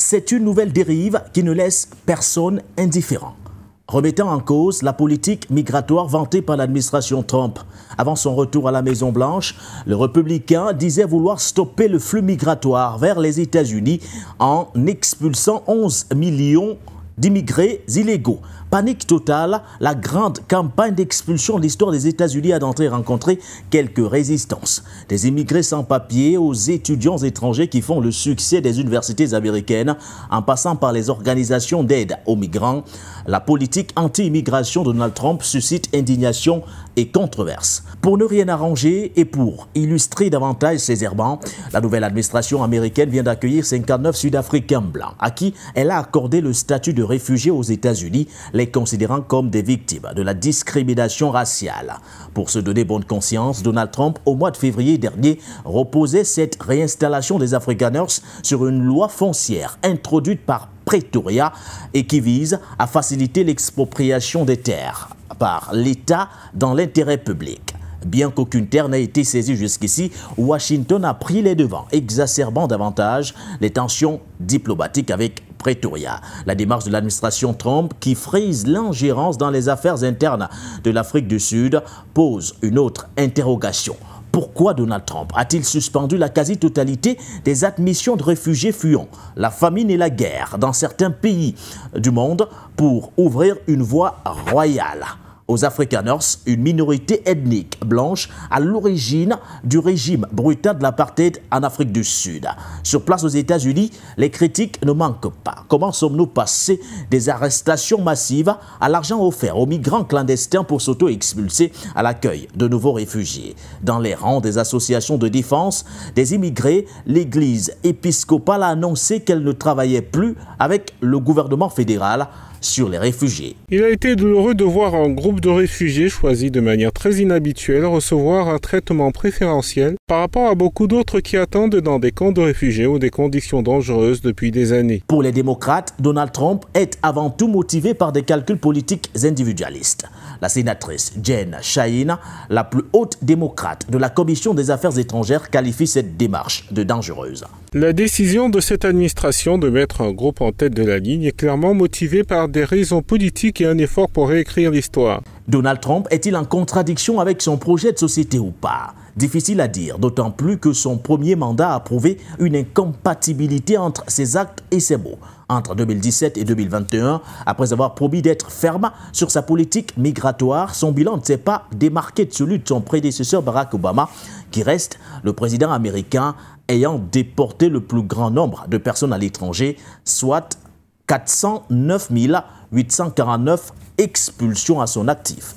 C'est une nouvelle dérive qui ne laisse personne indifférent, remettant en cause la politique migratoire vantée par l'administration Trump. Avant son retour à la Maison-Blanche, le républicain disait vouloir stopper le flux migratoire vers les États-Unis en expulsant 11 millions d'immigrés illégaux. Panique totale, la grande campagne d'expulsion de l'histoire des États-Unis a d'entrée rencontré quelques résistances. Des immigrés sans papier aux étudiants étrangers qui font le succès des universités américaines, en passant par les organisations d'aide aux migrants, la politique anti-immigration de Donald Trump suscite indignation et controverse. Pour ne rien arranger et pour illustrer davantage ses errements, la nouvelle administration américaine vient d'accueillir 59 Sud-Africains blancs, à qui elle a accordé le statut de réfugiés aux États-Unis, les considérant comme des victimes de la discrimination raciale. Pour se donner bonne conscience, Donald Trump, au mois de février dernier, reposait cette réinstallation des Afrikaners sur une loi foncière introduite par Pretoria et qui vise à faciliter l'expropriation des terres par l'État dans l'intérêt public. Bien qu'aucune terre n'ait été saisie jusqu'ici, Washington a pris les devants, exacerbant davantage les tensions diplomatiques avec Pretoria. La démarche de l'administration Trump, qui frise l'ingérence dans les affaires internes de l'Afrique du Sud, pose une autre interrogation. Pourquoi Donald Trump a-t-il suspendu la quasi-totalité des admissions de réfugiés fuyant la famine et la guerre dans certains pays du monde pour ouvrir une voie royale aux Afrikaners, une minorité ethnique blanche à l'origine du régime brutal de l'apartheid en Afrique du Sud? Sur place aux États-Unis, les critiques ne manquent pas. Comment sommes-nous passés des arrestations massives à l'argent offert aux migrants clandestins pour s'auto-expulser à l'accueil de nouveaux réfugiés? Dans les rangs des associations de défense des immigrés, l'Église épiscopale a annoncé qu'elle ne travaillait plus avec le gouvernement fédéral sur les réfugiés. Il a été douloureux de voir un groupe de réfugiés choisis de manière très inhabituelle recevoir un traitement préférentiel par rapport à beaucoup d'autres qui attendent dans des camps de réfugiés ou des conditions dangereuses depuis des années. Pour les démocrates, Donald Trump est avant tout motivé par des calculs politiques individualistes. La sénatrice Jen Shaheen, la plus haute démocrate de la Commission des Affaires étrangères, qualifie cette démarche de dangereuse. La décision de cette administration de mettre un groupe en tête de la ligne est clairement motivée par des raisons politiques et un effort pour réécrire l'histoire. Donald Trump est-il en contradiction avec son projet de société ou pas? Difficile à dire, d'autant plus que son premier mandat a prouvé une incompatibilité entre ses actes et ses mots. Entre 2017 et 2021, après avoir promis d'être ferme sur sa politique migratoire, son bilan ne s'est pas démarqué de celui de son prédécesseur Barack Obama, qui reste le président américain ayant déporté le plus grand nombre de personnes à l'étranger, soit 409 849 expulsions à son actif.